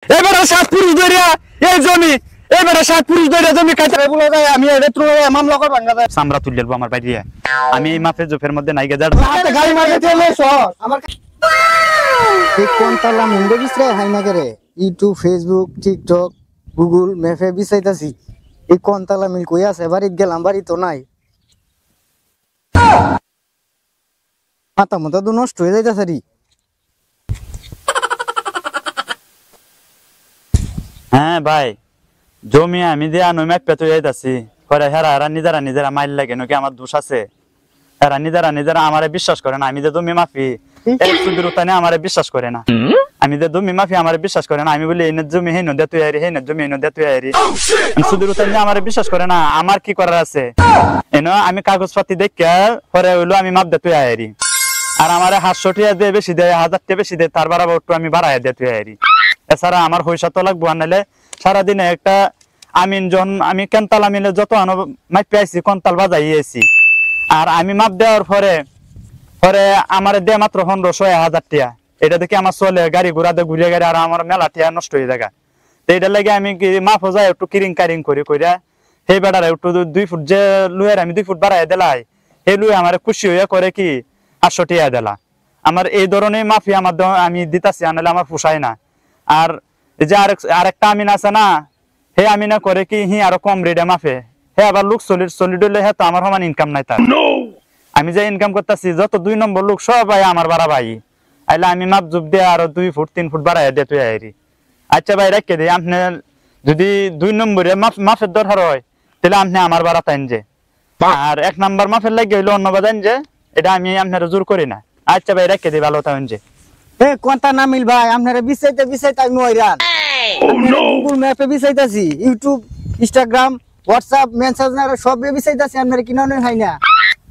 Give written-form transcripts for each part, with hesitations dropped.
এবারে 7 পুরুষ ধরিয়া এই জমি এবারে 7 পুরুষ ধরিয়া জমি খাইতে বলে যায় আমি এটা তুলে মামলা করব ভাঙা যায় সামরা তুলে লব আমার বাইরে আমি এই মাফে জোফের মধ্যে নাই গেজার হাতে গাড়ি মারতে চলে সর আমার এই কোন তালা মুন্ডে বিছরে হাই না করে ইউটিউব ফেসবুক টিকটক গুগল ম্যাপে বিছাইতাছি এই কোন তালা মিল কই আছে বাড়িতে গেলাম বাড়ি তো নাই মাথা মতো তো নষ্ট হয়ে যাইতাছে রে হ্যাঁ ভাই জমি আমি যে আনো ম্যাপে তো যাইতাছি পরে হেরা নিজেরা মাইল লাগে নাকি আমার দোষ আছে হেরা নিজেরা আমারে বিশ্বাস করে না আমি যে জমি মাফি এই সুদূর উতানে আমারে বিশ্বাস করে না আমি যে জমি মাফি আমারে বিশ্বাস করে না আমি বলি এই জমি হেন দে তুই আইরি হেন জমি হেন দে তুই আইরি সুদূর উতানে আমারে বিশ্বাস করে না আমার কি করার আছে এনো আমি কাগজপত্র দেখে পরে হইলো আমি মাপ দে তুই আইরি আর আমারে 500 টাকা দে বেশি দে 1000 টাকা বেশি দে তার বাড়াবো একটু আমি বাড়ায় দে তুই আইরি এছাড়া আমার পয়সা তো লাগবো নালে সারা দিনে একটা আমিন যখন আমি কেনতাল আমিলে যত আনো মাপে আইছি কোনতাল বাজাইয়েছি আর আমি মাপ দেওয়ার পরে পরে আমার দে মাত্র 1500-1000 টাকা এটা দেখে আমার চলে গাড়ি ঘোড়া দিয়ে ঘুরে গাড়ি আর আমার মেলা টাকা নষ্ট হয়ে যায় তো এটা লাগে আমি মাপ যায় একটু কিরিং কারিং করে কইরা সেই বেড়ারে একটু 2 ফুট যে লুয়ের আমি 2 ফুট বাড়াই দিলাই সেই লুয়ে আমার খুশি হইয়া করে কি 800 টাকা দিলা আমার এই ধরনের মাফি আমার আমি দিতাছি আনলে আমার পোষায় না আর এই যে আরেকটা আমিন আছে না হে আমিনা করে কি হি আরো কম রেটে মাফে হে আবার লোক সলিড হইলে হে তো আমার সমান ইনকাম নাই তার আমি যে ইনকাম করতেছি যত 2 নম্বর লোক সবাই আমার বাড়া ভাই আইলে আমি মাপ জুব দিয়ে আরো 2 ফুট 3 ফুট বাড়াই দিয়ে তুই আইরি আচ্ছা ভাই রাখকে দিই আপনি যদি 2 নম্বরে মাফের দরকার হয় তাহলে আপনি আমার বাড়া তাইন যে আর 1 নম্বর মাফের লাগে হইলো অন্য বাজান যে এটা আমি আপনার জোর করি না আচ্ছা ভাই রাখকে দিই ভালো তাইন যে এ কোনটা না মিল ভাই আপনারা বিছাইতে আমি হইরান গুগল ম্যাপে বিছাইতাছি ইউটিউব ইনস্টাগ্রাম হোয়াটসঅ্যাপ মেসেঞ্জার সবে বিছাইতাছি আপনারা কিনা নই হাই না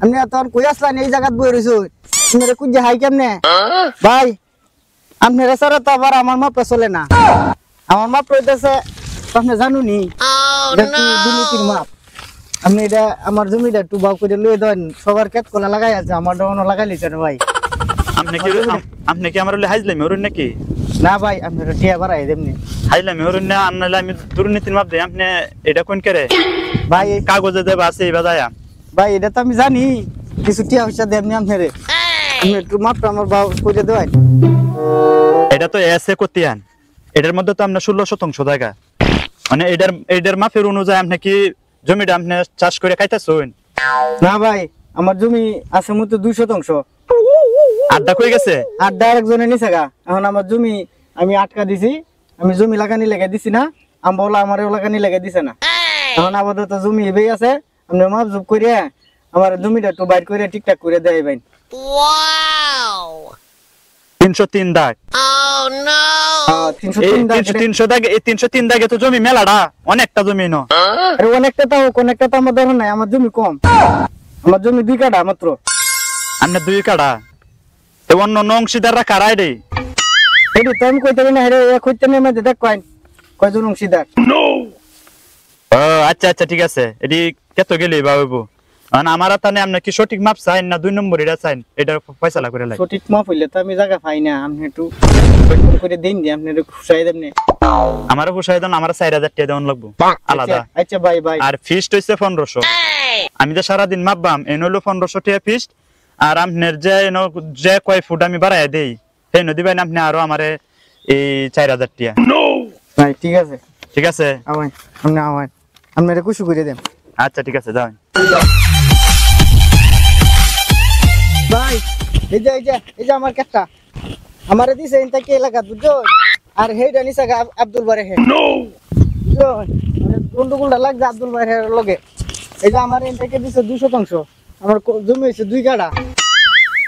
আপনি তখন কই আসলেন এই জায়গাত বই রইছো আপনারা কুজে হাই কেমনে ভাই আপনারা সারা তো আবার আমার মাপে চলে না আমার মাপ রইতেছে আপনি জানুনি দুর্নীতির মাপ আপনি এটা আমার জমিটা একটু বাউ করে লয়ে দেন সবার ক্ষেত কোলা লাগাই আছে আমার ডনো লাগাই লিছেন ভাই আপনি কি আমার হাইজলামি হরুন নাকি না ভাই আপনারা টিয়া বাড়াই দেমনি হাইলামি হরুন না আনলে আমি দুর্নীতির মাপ দেই আপনি এটা কোন করে ভাই কাগজে দেব আছে এই বাজায়া ভাই এটা তো আমি জানি কিছু টিয়া পয়সা দেবনি আপনারে আপনি একটু মাপটা আমার বাউ করে দেন এটা তো এসে করতেন এটার মধ্যে তো আমরা 16% জায়গা মানে এটার মাপের অনুযায়ী আপনি কি জমিটা আপনি চাষ করে খাইতেছেন না ভাই আমার জমি আছে মতো 200%। আড্ডা কই গেছে আড্ডা আরেকজনে নিছে গা এখন আমার জমি আমি আটকা দিছি আমি জমি লাগানি লেগে দিছি না আমবলা আমারও লাগানি লেগে দিছে না এখন আপাতত জমি এবেই আছে আপনি মাপ জুপ করে আমার জমিটা একটু বাইর করে ঠিকঠাক করে দেয় ভাই Wow! 303 দাগ Oh no! 303 দাগ 303 দাগে তো জমি মেলাডা অনেকটা জমি ন আরে অনেকটা তো আমার ধরন নাই আমার জমি কম আমার জমি 2 কাঠা মাত্র আপনি 2 কাঠা তো অন্য অংশীদাররা কারাই দেই এডি তো আমি কইতে না রে কইতে না মধ্যে দেখ কয়জন অংশীদার ও আচ্ছা আচ্ছা ঠিক আছে এডি কত গেলি বাবু আমার তানে আপনি কি সঠিক মাপ চাইন না 2 নম্বর এটা চাইন এটা ফয়সালা করে লাই সঠিক মাপ হইলে তো আমি জায়গা পাই না আপনি একটু করে দেন দি আপনি একটু খুশাই দেন না আমারও খুশাই দেন আমার 4000 টাকা দেন লাগবো আলাদা আচ্ছা ভাই আর ফিস্ট হইছে 1500 আমি যে সারা দিন মাপবাম এন হলো 1500 টাকা ফিস্ট আর আপনার যে কয় ফুট আমি বাড়ায় দেই সেই নদী ভাই আপনি আরো আমারে এই 4000 টাকা ভাই ঠিক আছে আওয়ান আপনি খুশি করে দেন আচ্ছা ঠিক আছে যাও ভাই এই যে আমার কাটটা আমারে দিছে ইনতা কে লাগা বুঝছো আর হেডা নিছে আব্দুল বারে হে বুঝছো মানে গন্ডগোলটা লাগছে আব্দুল বারে এর লগে এই যে আমার ইনতা কে দিছে 200% আমার জমি হইছে 2 কাঠা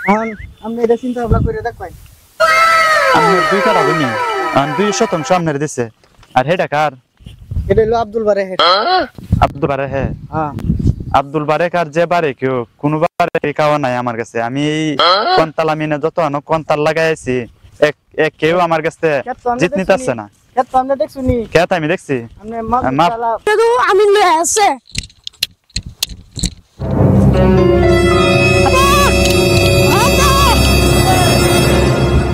এখন আপনি এটা চিন্তা ভাবনা করে দেখবাই আমি 2 কাঠা জমি আর 200% আপনার দিছে আর হেডা কার এটা হলো আব্দুল বারে হে আব্দুল বারে হে হ্যাঁ আব্দুল বারে কার যে বারে কেউ কোন বারে কাও নাই আমার কাছে আমি কোনতাল আমিনে যত কোনতাল লাগাইছি এক কেউ আমার কাছে জিত নিতেছে না কেত আমরা দেখছুনি কেত আমি দেখছি আপনি মাপ তো আমি লয়ে আছে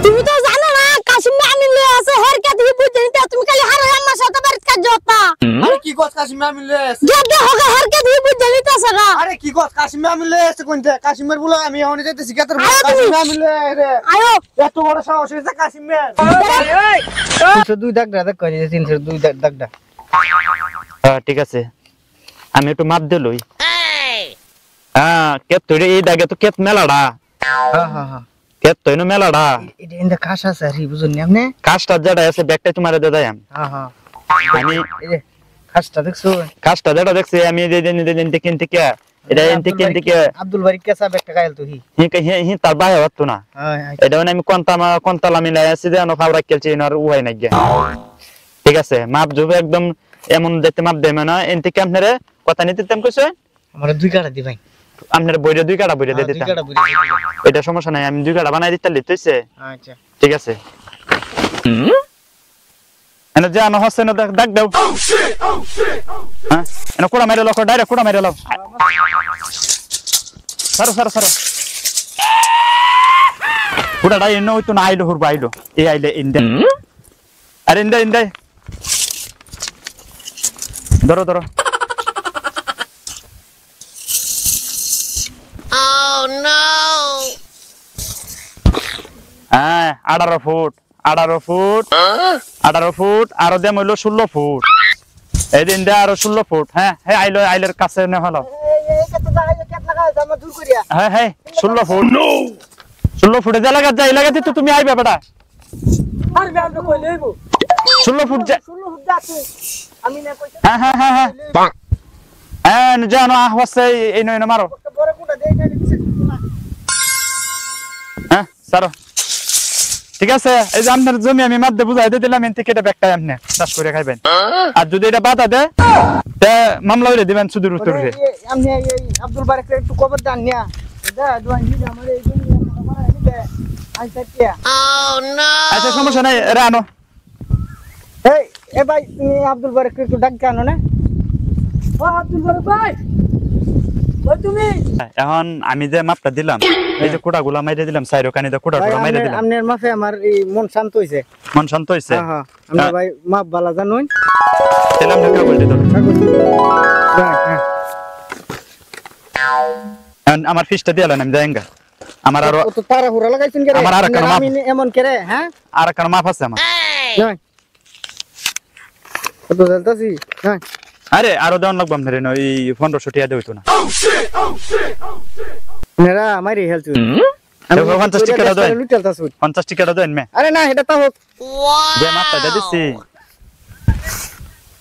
তুমি তো জানো না কাশিম আমি লয়ে আছে হের কাটি বুঝে নিতে তুমি খালি হারে আমার সাথে বাড়ি কাজ জতা আরে কি কস কাশিমে আমি লয়ে আসি জেদে হোগা হারকে তুমি বুঝে নিতেছ না আরে কি কস কাশিমে আমি লয়ে আসি কোনটা কাশিমের বলে আমি এখন যাইতেছি কেতর আয়ো তুমি। কাশিমে আমি লয়ে রে আয়ো এত বড় সাহস হইছে কাশিমের 302 দাগটা দেখ কই 302 দাগটা হ্যাঁ ঠিক আছে আমি একটু মাপ দিলই হ্যাঁ কেত তুই এই দাগে তো কেত মেলাডা হ্যাঁ হ্যাঁ হ্যাঁ কেত তুই মেলাডা এটা ইন্দা কাশ আছে রি বুঝুন নি আপনি কাজটা যেটা আছে ব্যাগটা তোমার দে দেয় হ্যাঁ হ্যাঁ আমি এই যে কাশটা দেখছো কাজটা যেটা দেখছি আমি যে কিনতে কে এটা এনতে কিনতে কে আব্দুল বারিক কেসা একটা গাইল তো হি হি তার বাইরে হতো না হ্যাঁ এটা মানে আমি কোনতালা মিলাই আছি যে খাবার খেলছি আর উহাই নাই গিয়া ঠিক আছে মাপ জুবে একদম এমন দেখতে মাপ দেয় না এনতে কি আপনারে কথা নিতে তেম কইছে আমার দুই কাটা দি ভাই আপনার বইরে 2 কাটা বইরে দিয়ে দুই দিতাম কাটা বুঝি এটা সমস্যা নাই আমি 2 কাটা বানাই দিতে লিতেছে আচ্ছা ঠিক আছে এনে যে আনো হচ্ছে না ডাক দাও হ্যাঁ এনে কোড়া মেরে লও ডাইরেক্ট কোড়া মেরে লও সরো সরো সরো কোড়া ডাই এনে হইতো না আইলো হুর বাইলো এই আইলে ইন্ডে আরে ইন্ডে ইন্ডে ধরো ধরো Oh no! হ্যাঁ 18 ফুট 18 ফুট 18 ফুট আর দেম হইলো 16 ফুট এই দিন দে আর 16 ফুট হ্যাঁ হ্যাঁ আইলের কাছে নে হলো এই কত লাগাই কেত লাগাই জামা দূর করিয়া হ্যাঁ হ্যাঁ 16 ফুট 16 ফুটে যা লাগা যাই লাগাতে তো তুমি আইবা বেটা আর আমি আপনি কই লইবো 16 ফুট যা 16 ফুট যাচ্ছে আমি না কইতে হ্যাঁ হ্যাঁ হ্যাঁ হ্যাঁ হ্যাঁ জানো হচ্ছে এই নয় না মারো বড় কোটা দেই না বিশেষ না হ্যাঁ সারো ঠিক আছে এই যে আপনার জমি আমি মাদ্দে বুঝাই দিয়ে দিলাম এনতে কেটে ব্যাগটা আপনি চাষ করে খাইবেন আর যদি এটা বাধা দেয় তে মামলা হইলে দিবেন সুদের উত্তরে আমি এই আব্দুল বারিক একটু কবর দান নিয়া দা দুয়ান নি আমার এই জমি আমার নিতে আইতা টিয়া Oh no! আচ্ছা সমস্যা নাই এরা আনো এই এ ভাই তুমি আব্দুল বারিক একটু ডাক জানো না ও আব্দুল বারিক ভাই ওই তুমি এখন আমি যে মাপটা দিলাম এই যে কোটাগুলা মাইরে দিলাম সাইরো কানিতে কোটাগুলা মাইরে দিলাম আমনের মাফে আমার এই মন শান্ত হইছে মন শান্ত হইছে হ্যাঁ হ্যাঁ আমরা ভাই মাপ বালা জানোই দিলাম ঢাকা বলতে তো হ্যাঁ এখন আমার ফিসটা দিলাম আমি যাইঙ্গা আমার আরো ও তো তারা হুরা লাগাইছেন কে আমার আর একটা মাপ। আমি এমন করে হ্যাঁ আর কার মাপ আছে আমার নয় কত জানতাছি হ্যাঁ আরে আরো দেওয়ান লাগবে আপনার এই 1500 টাকা দেওইতো না মেরা আমারই হেলছ আমি 50 টাকা দাও লুটালতাছ 50 টাকা দেন মে আরে না এটা তা হোক যে মাপটা দিয়ে দিছি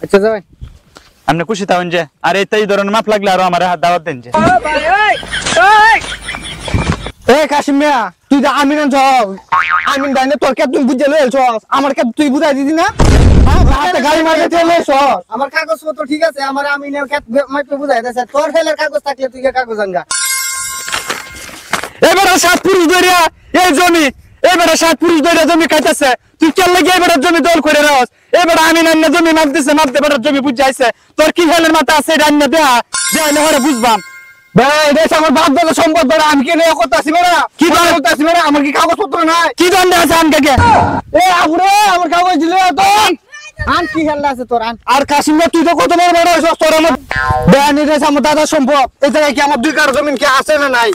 আচ্ছা যাই আপনি খুশি থাকুন যে আর এই ধরনের মাপ লাগলে আরো আমার হাত দাওয়াত দেন যে এই কাশিম মিয়া তুই যা আমিন আনছ আমিন দাইনে তোর কে তুই বুঝে লইছ আমার কে তুই বুঝাই দিদি না হাতে গাড়ি মারতে চলেছ আমার কাগজ তো ঠিক আছে আমার আমিনের কে মাইপে বুঝাই দেছে তোর ফেলের কাগজ থাকলে তুই কে কাগজ আনগা এবারে 7 পুরুষ ধরিয়া এই জমি এবারে 7 পুরুষ ধরিয়া জমি কাটাছে তুই কেন লাগি এবারে জমি দল করে রাস এবারে আমি না জমি মাপ দিছে মাপ দে এবারে জমি বুঝাইছে তোর কি ফেলের মাথা আছে রান্না দেয়া দেয়া হরে বুঝবাম ভাই দেশ আমার বাপ দাদা সম্পদ ধরে আমি কে নিয়ে করতেছি না কি করতেছি না আমার কি কাগজ পত্র নাই কি দণ্ড আছে আমকে এ আবুরে আমার কাগজ দিলে তো আন কি হেল্লা আছে তোর আন আর কাশিম তুই তো কত বড় বড় হইছস তোর আমার বেয়ানি দেশ আমার দাদা সম্পদ এই জায়গায় কি আমার দুই কার জমিন কি আছে না নাই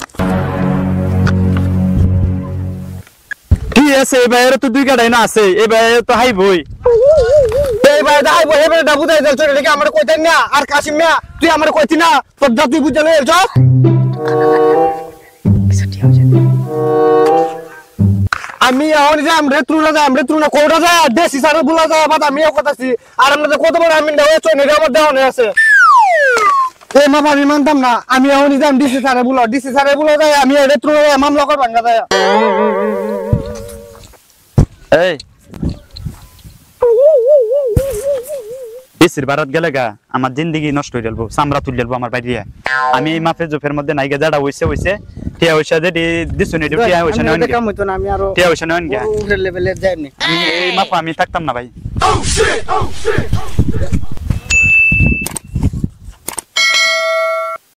কি আছে এবারে তো 2 কাটাই না আছে এবারে তো হাই বই এই ভাই দাই বই এবারে ডাবু দাই চল লেগে আমার কইতেন না আর কাশিম মিয়া তুই আমার কইতি না তোর দাদু বুঝে লই এলছ আমি এখন যে আমরা ত্রুনা কোটা যায় দেশি সারে বুলা যায় বাদ আমি কথাছি আর আমরা কত বড় আমি দেওয়া চনে আমার দেওয়া আছে এই মা আমি মানতাম না আমি এখন যে ডিসি সারে বুলা যায় আমি এটা ত্রুনা মামলা কর ভাঙা যায় এই বেশির ভারত গেলে গা আমার জিন্দগি নষ্ট হয়ে যাবো চামড়া তুলে যাবো আমার বাইরে আমি এই মাফে জোফের মধ্যে নাইগা যারা হইছে টিয়া হইছে যে দিছুনি টিয়া হইছে না কাম হইতো না আমি আরো টিয়া হইছে না উপরের লেভেলে যাইনি আমি এই মাফা আমি থাকতাম না ভাই